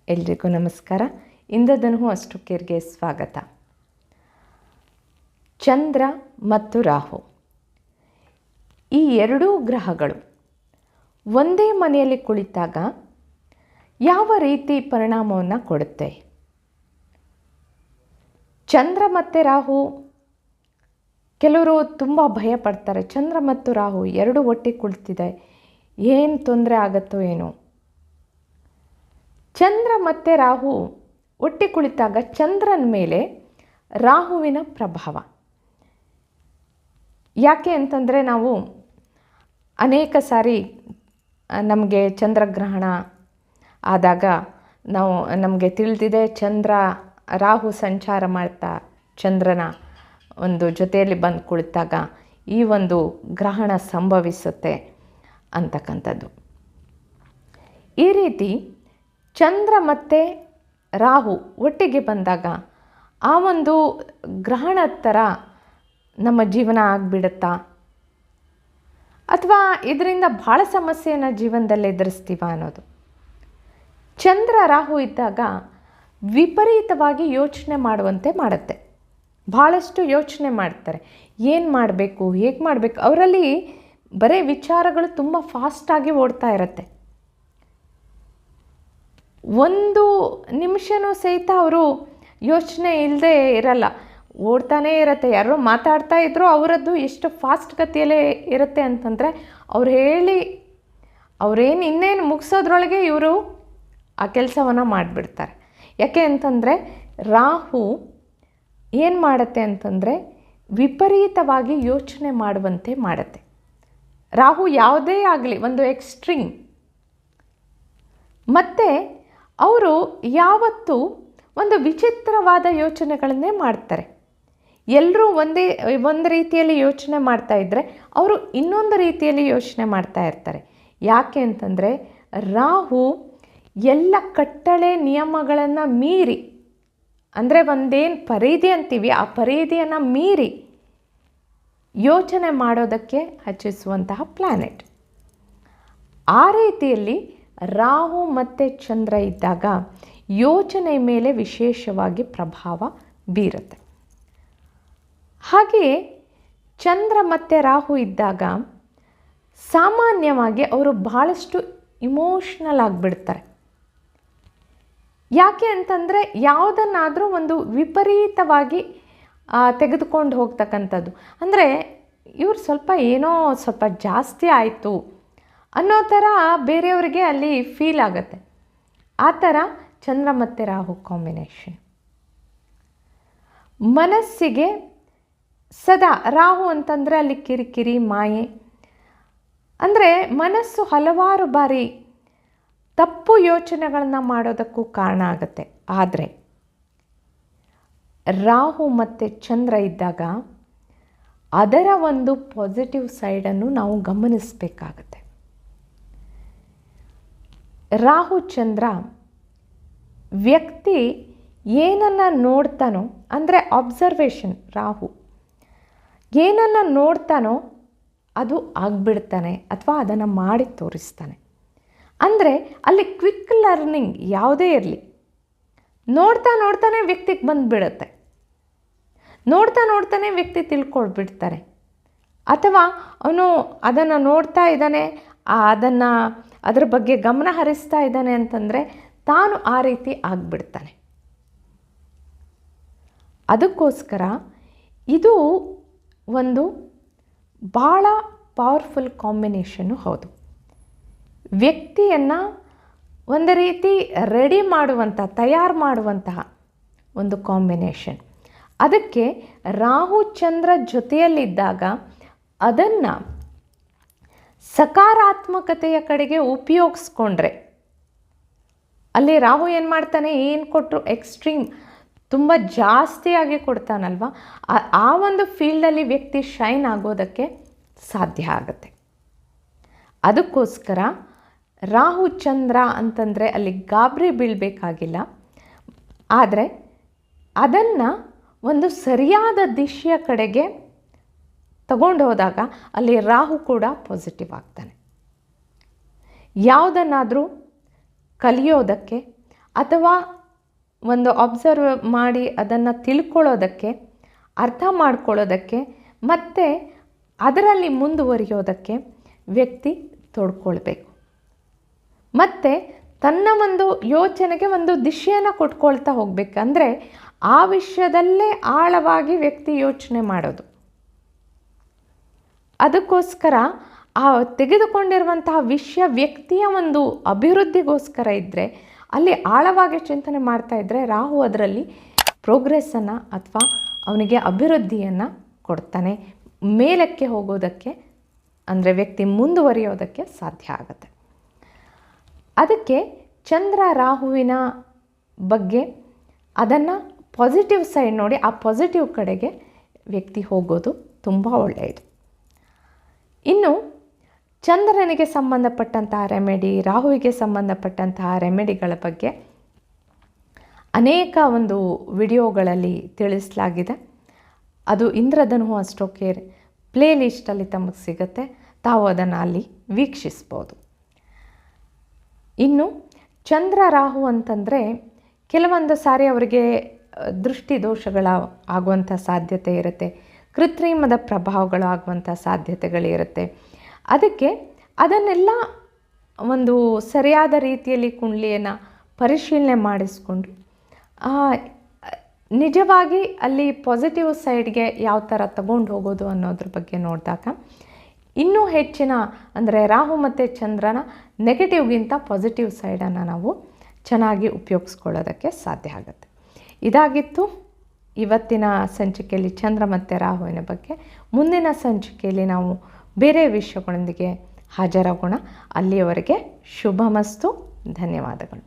ಎಲ್ರಿಗೂ ನಮಸ್ಕಾರ. ಇಂದ್ರಧನು ಅಸ್ಟ್ರೋ ಕೇರ್ಗೆ ಸ್ವಾಗತ. ಚಂದ್ರ ಮತ್ತು ರಾಹು ಈ ಎರಡೂ ಗ್ರಹಗಳು ಒಂದೇ ಮನೆಯಲ್ಲಿ ಕುಳಿತಾಗ ಯಾವ ರೀತಿ ಪರಿಣಾಮವನ್ನು ಕೊಡುತ್ತೆ? ಚಂದ್ರ ಮತ್ತು ರಾಹು ಕೆಲವರು ತುಂಬ ಭಯ ಪಡ್ತಾರೆ. ಚಂದ್ರ ಮತ್ತು ರಾಹು ಎರಡು ಒಟ್ಟಿಗೆ ಕುಳಿತಿದೆ, ಏನು ತೊಂದರೆ ಆಗುತ್ತೋ ಏನೋ. ಚಂದ್ರ ಮತ್ತು ರಾಹು ಒಟ್ಟಿಗೆ ಕುಳಿತಾಗ ಚಂದ್ರನ ಮೇಲೆ ರಾಹುವಿನ ಪ್ರಭಾವ. ಯಾಕೆ ಅಂತಂದರೆ ನಾವು ಅನೇಕ ಸಾರಿ ನಮಗೆ ಚಂದ್ರಗ್ರಹಣ ಆದಾಗ ನಮಗೆ ತಿಳಿದಿದೆ, ರಾಹು ಸಂಚಾರ ಮಾಡ್ತಾ ಚಂದ್ರನ ಒಂದು ಜೊತೆಯಲ್ಲಿ ಬಂದು ಕುಳಿತಾಗ ಈ ಒಂದು ಗ್ರಹಣ ಸಂಭವಿಸುತ್ತೆ ಅಂತಕ್ಕಂಥದ್ದು. ಈ ರೀತಿ ಚಂದ್ರ ಮತ್ತು ರಾಹು ಒಟ್ಟಿಗೆ ಬಂದಾಗ ಆ ಒಂದು ಗ್ರಹಣದ ಥರ ನಮ್ಮ ಜೀವನ ಆಗಿಬಿಡುತ್ತಾ, ಅಥವಾ ಇದರಿಂದ ಭಾಳ ಸಮಸ್ಯೆಯನ್ನು ಜೀವನದಲ್ಲಿ ಎದುರಿಸ್ತೀವ ಅನ್ನೋದು. ಚಂದ್ರ ರಾಹು ಇದ್ದಾಗ ವಿಪರೀತವಾಗಿ ಯೋಚನೆ ಮಾಡುವಂತೆ ಮಾಡುತ್ತೆ. ಭಾಳಷ್ಟು ಯೋಚನೆ ಮಾಡ್ತಾರೆ, ಏನು ಮಾಡಬೇಕು, ಹೇಗೆ ಮಾಡಬೇಕು. ಅವರಲ್ಲಿ ಬರೀ ವಿಚಾರಗಳು ತುಂಬ ಫಾಸ್ಟಾಗಿ ಓಡ್ತಾ ಇರುತ್ತೆ. ಒಂದು ನಿಮಿಷನೂ ಸಹಿತ ಅವರು ಯೋಚನೆ ಇಲ್ಲದೆ ಇರಲ್ಲ, ಓಡ್ತಾನೇ ಇರುತ್ತೆ. ಯಾರೋ ಮಾತಾಡ್ತಾ ಇದ್ದರೂ ಅವರದ್ದು ಎಷ್ಟು ಫಾಸ್ಟ್ ಗತಿಯಲ್ಲೇ ಇರುತ್ತೆ ಅಂತಂದರೆ ಅವರೇನು ಇನ್ನೇನು ಮುಗಿಸೋದ್ರೊಳಗೆ ಇವರು ಆ ಕೆಲಸವನ್ನು ಮಾಡಿಬಿಡ್ತಾರೆ. ಯಾಕೆ ಅಂತಂದರೆ ರಾಹು ಏನು ಮಾಡುತ್ತೆ ಅಂತಂದರೆ ವಿಪರೀತವಾಗಿ ಯೋಚನೆ ಮಾಡುವಂತೆ ಮಾಡುತ್ತೆ. ರಾಹು ಯಾವುದೇ ಆಗಲಿ ಒಂದು ಎಕ್ಸ್ಟ್ರೀಮ್. ಮತ್ತು ಅವರು ಯಾವತ್ತೂ ಒಂದು ವಿಚಿತ್ರವಾದ ಯೋಚನೆಗಳನ್ನೇ ಮಾಡ್ತಾರೆ. ಎಲ್ಲರೂ ಒಂದು ರೀತಿಯಲ್ಲಿ ಯೋಚನೆ ಮಾಡ್ತಾ ಇದ್ದರೆ ಅವರು ಇನ್ನೊಂದು ರೀತಿಯಲ್ಲಿ ಯೋಚನೆ ಮಾಡ್ತಾ ಇರ್ತಾರೆ. ಯಾಕೆ ಅಂತಂದರೆ ರಾಹು ಎಲ್ಲ ಕಟ್ಟಳೆ ನಿಯಮಗಳನ್ನು ಮೀರಿ, ಅಂದರೆ ಒಂದೇನು ಪರಿಧಿ ಅಂತೀವಿ ಆ ಪರಿಧಿಯನ್ನು ಮೀರಿ ಯೋಚನೆ ಮಾಡೋದಕ್ಕೆ ಹಚ್ಚಿಸುವಂತಹ ಪ್ಲ್ಯಾನೆಟ್. ಆ ರೀತಿಯಲ್ಲಿ ರಾಹು ಮತ್ತು ಚಂದ್ರ ಇದ್ದಾಗ ಯೋಚನೆ ಮೇಲೆ ವಿಶೇಷವಾಗಿ ಪ್ರಭಾವ ಬೀರುತ್ತೆ. ಹಾಗೆಯೇ ಚಂದ್ರ ಮತ್ತು ರಾಹು ಇದ್ದಾಗ ಸಾಮಾನ್ಯವಾಗಿ ಅವರು ಭಾಳಷ್ಟು ಇಮೋಷ್ನಲ್ ಆಗಿಬಿಡ್ತಾರೆ. ಯಾಕೆ ಅಂತಂದರೆ ಯಾವುದನ್ನಾದರೂ ಒಂದು ವಿಪರೀತವಾಗಿ ತೆಗೆದುಕೊಂಡು ಹೋಗ್ತಕ್ಕಂಥದ್ದು. ಅಂದರೆ ಇವ್ರು ಸ್ವಲ್ಪ ಜಾಸ್ತಿ ಆಯಿತು ಅನ್ನೋ ಥರ ಬೇರೆಯವರಿಗೆ ಅಲ್ಲಿ ಫೀಲ್ ಆಗುತ್ತೆ. ಆ ಥರ ಚಂದ್ರ ಮತ್ತು ರಾಹು ಕಾಂಬಿನೇಷನ್ ಮನಸ್ಸಿಗೆ ಸದಾ ರಾಹು ಅಂತಂದರೆ ಅಲ್ಲಿ ಕಿರಿಕಿರಿ, ಮಾಯೆ. ಅಂದರೆ ಮನಸ್ಸು ಹಲವಾರು ಬಾರಿ ತಪ್ಪು ಯೋಚನೆಗಳನ್ನು ಮಾಡೋದಕ್ಕೂ ಕಾರಣ ಆಗುತ್ತೆ. ಆದರೆ ರಾಹು ಮತ್ತು ಚಂದ್ರ ಇದ್ದಾಗ ಅದರ ಒಂದು ಪಾಸಿಟಿವ್ ಸೈಡನ್ನು ನಾವು ಗಮನಿಸಬೇಕಾಗತ್ತೆ. ರಾಹು ಚಂದ್ರ ವ್ಯಕ್ತಿ ಏನನ್ನು ನೋಡ್ತಾನೋ, ಅಂದರೆ ಅಬ್ಸರ್ವೇಷನ್, ರಾಹು ಏನನ್ನು ನೋಡ್ತಾನೋ ಅದು ಆಗಿಬಿಡ್ತಾನೆ ಅಥವಾ ಅದನ್ನು ಮಾಡಿ ತೋರಿಸ್ತಾನೆ. ಅಂದರೆ ಅಲ್ಲಿ ಕ್ವಿಕ್ ಲರ್ನಿಂಗ್ ಯಾವುದೇ ಇರಲಿ, ನೋಡ್ತಾನೆ ವ್ಯಕ್ತಿಗೆ ಬಂದುಬಿಡುತ್ತೆ. ನೋಡ್ತಾನೆ ವ್ಯಕ್ತಿ ತಿಳ್ಕೊಳ್ಬಿಡ್ತಾರೆ. ಅಥವಾ ಅವನು ಅದನ್ನು ನೋಡ್ತಾ ಇದ್ದಾನೆ, ಅದರ ಬಗ್ಗೆ ಗಮನ ಹರಿಸ್ತಾ ಇದ್ದಾನೆ ಅಂತಂದರೆ ತಾನು ಆ ರೀತಿ ಆಗಿಬಿಡ್ತಾನೆ. ಅದಕ್ಕೋಸ್ಕರ ಇದು ಒಂದು ಭಾಳ ಪವರ್ಫುಲ್ ಕಾಂಬಿನೇಷನ್ನು ಹೌದು. ವ್ಯಕ್ತಿಯನ್ನು ಒಂದು ರೀತಿ ರೆಡಿ ತಯಾರು ಮಾಡುವಂತಹ ಒಂದು ಕಾಂಬಿನೇಷನ್. ಅದಕ್ಕೆ ರಾಹು ಚಂದ್ರ ಜೊತೆಯಲ್ಲಿದ್ದಾಗ ಅದನ್ನು ಸಕಾರಾತ್ಮಕತೆಯ ಕಡೆಗೆ ಉಪಯೋಗಿಸ್ಕೊಂಡ್ರೆ, ಅಲ್ಲಿ ರಾಹು ಏನು ಮಾಡ್ತಾನೆ, ಏನು ಕೊಟ್ಟರು ಎಕ್ಸ್ಟ್ರೀಮ್ ತುಂಬ ಜಾಸ್ತಿಯಾಗಿ ಕೊಡ್ತಾನಲ್ವ, ಆ ಒಂದು ಫೀಲ್ಡಲ್ಲಿ ವ್ಯಕ್ತಿ ಶೈನ್ ಆಗೋದಕ್ಕೆ ಸಾಧ್ಯ ಆಗುತ್ತೆ. ಅದಕ್ಕೋಸ್ಕರ ರಾಹು ಚಂದ್ರ ಅಂತಂದರೆ ಅಲ್ಲಿ ಗಾಬರಿ ಬೀಳಬೇಕಾಗಿಲ್ಲ. ಆದರೆ ಅದನ್ನು ಒಂದು ಸರಿಯಾದ ದಿಶೆಯ ಕಡೆಗೆ ತಗೊಂಡು ಹೋದಾಗ ಅಲ್ಲಿ ರಾಹು ಕೂಡ ಪಾಸಿಟಿವ್ ಆಗ್ತಾನೆ. ಯಾವುದನ್ನಾದರೂ ಕಲಿಯೋದಕ್ಕೆ ಅಥವಾ ಒಂದು ಅಬ್ಸರ್ವ್ ಮಾಡಿ ಅದನ್ನು ತಿಳ್ಕೊಳ್ಳೋದಕ್ಕೆ, ಅರ್ಥ ಮಾಡ್ಕೊಳ್ಳೋದಕ್ಕೆ ಮತ್ತು ಅದರಲ್ಲಿ ಮುಂದುವರಿಯೋದಕ್ಕೆ ವ್ಯಕ್ತಿ ತೊಡ್ಕೊಳ್ಬೇಕು. ಮತ್ತು ತನ್ನ ಒಂದು ಯೋಚನೆಗೆ ಒಂದು ದಿಶೆಯನ್ನು ಕೊಟ್ಕೊಳ್ತಾ ಹೋಗಬೇಕು. ಅಂದರೆ ಆ ವಿಷಯದಲ್ಲೇ ಆಳವಾಗಿ ವ್ಯಕ್ತಿ ಯೋಚನೆ ಮಾಡೋದು. ಅದಕ್ಕೋಸ್ಕರ ಆ ತೆಗೆದುಕೊಂಡಿರುವಂತಹ ವಿಷಯ ವ್ಯಕ್ತಿಯ ಒಂದು ಅಭಿವೃದ್ಧಿಗೋಸ್ಕರ ಇದ್ದರೆ, ಅಲ್ಲಿ ಆಳವಾಗಿ ಚಿಂತನೆ ಮಾಡ್ತಾ ಇದ್ದರೆ ರಾಹು ಅದರಲ್ಲಿ ಪ್ರೋಗ್ರೆಸ್ಸನ್ನು ಅಥವಾ ಅವನಿಗೆ ಅಭಿವೃದ್ಧಿಯನ್ನು ಕೊಡ್ತಾನೆ. ಮೇಲಕ್ಕೆ ಹೋಗೋದಕ್ಕೆ ಅಂದರೆ ವ್ಯಕ್ತಿ ಮುಂದುವರಿಯೋದಕ್ಕೆ ಸಾಧ್ಯ ಆಗುತ್ತೆ. ಅದಕ್ಕೆ ಚಂದ್ರ ರಾಹುವಿನ ಬಗ್ಗೆ ಅದನ್ನು ಪಾಸಿಟಿವ್ ಸೈಡ್ ನೋಡಿ ಆ ಪಾಸಿಟಿವ್ ಕಡೆಗೆ ವ್ಯಕ್ತಿ ಹೋಗೋದು ತುಂಬ ಒಳ್ಳೆಯದು. ಇನ್ನು ಚಂದ್ರನಿಗೆ ಸಂಬಂಧಪಟ್ಟಂತಹ ರೆಮಿಡಿ, ರಾಹುವಿಗೆ ಸಂಬಂಧಪಟ್ಟಂತಹ ರೆಮಿಡಿಗಳ ಬಗ್ಗೆ ಅನೇಕ ಒಂದು ವಿಡಿಯೋಗಳಲ್ಲಿ ತಿಳಿಸಲಾಗಿದೆ. ಅದು ಇಂದ್ರಧನು ಅಸ್ಟ್ರೋ ಕೇರ್ ಪ್ಲೇ ಲಿಸ್ಟಲ್ಲಿ ತಮಗೆ ಸಿಗುತ್ತೆ. ತಾವು ಅದನ್ನು ಅಲ್ಲಿ ವೀಕ್ಷಿಸ್ಬೋದು. ಇನ್ನು ಚಂದ್ರ ರಾಹು ಅಂತಂದರೆ ಕೆಲವೊಂದು ಸಾರಿ ಅವರಿಗೆ ದೃಷ್ಟಿ ದೋಷಗಳ ಆಗುವಂಥ ಸಾಧ್ಯತೆ ಇರುತ್ತೆ, ಕೃತ್ರಿಮದ ಪ್ರಭಾವಗಳು ಆಗುವಂಥ ಸಾಧ್ಯತೆಗಳಿರುತ್ತೆ. ಅದಕ್ಕೆ ಅದನ್ನೆಲ್ಲ ಒಂದು ಸರಿಯಾದ ರೀತಿಯಲ್ಲಿ ಕುಂಡಲಿಯನ್ನು ಪರಿಶೀಲನೆ ಮಾಡಿಸ್ಕೊಂಡು ನಿಜವಾಗಿ ಅಲ್ಲಿ ಪಾಸಿಟಿವ್ ಸೈಡ್ಗೆ ಯಾವ ಥರ ತಗೊಂಡು ಹೋಗೋದು ಅನ್ನೋದ್ರ ಬಗ್ಗೆ ನೋಡಿದಾಗ ಇನ್ನೂ ಹೆಚ್ಚಿನ ಅಂದರೆ ರಾಹು ಮತ್ತು ಚಂದ್ರನ ನೆಗೆಟಿವ್ಗಿಂತ ಪಾಸಿಟಿವ್ ಸೈಡನ್ನು ನಾವು ಚೆನ್ನಾಗಿ ಉಪಯೋಗಿಸ್ಕೊಳ್ಳೋದಕ್ಕೆ ಸಾಧ್ಯ ಆಗುತ್ತೆ. ಇದಾಗಿತ್ತು ಇವತ್ತಿನ ಸಂಚಿಕೆಯಲ್ಲಿ ಚಂದ್ರ ಮತ್ತು ರಾಹುವಿನ ಬಗ್ಗೆ. ಮುಂದಿನ ಸಂಚಿಕೆಯಲ್ಲಿ ನಾವು ಬೇರೆ ವಿಷಯಗಳೊಂದಿಗೆ ಹಾಜರಾಗೋಣ. ಅಲ್ಲಿಯವರೆಗೆ ಶುಭಮಸ್ತು. ಧನ್ಯವಾದಗಳು.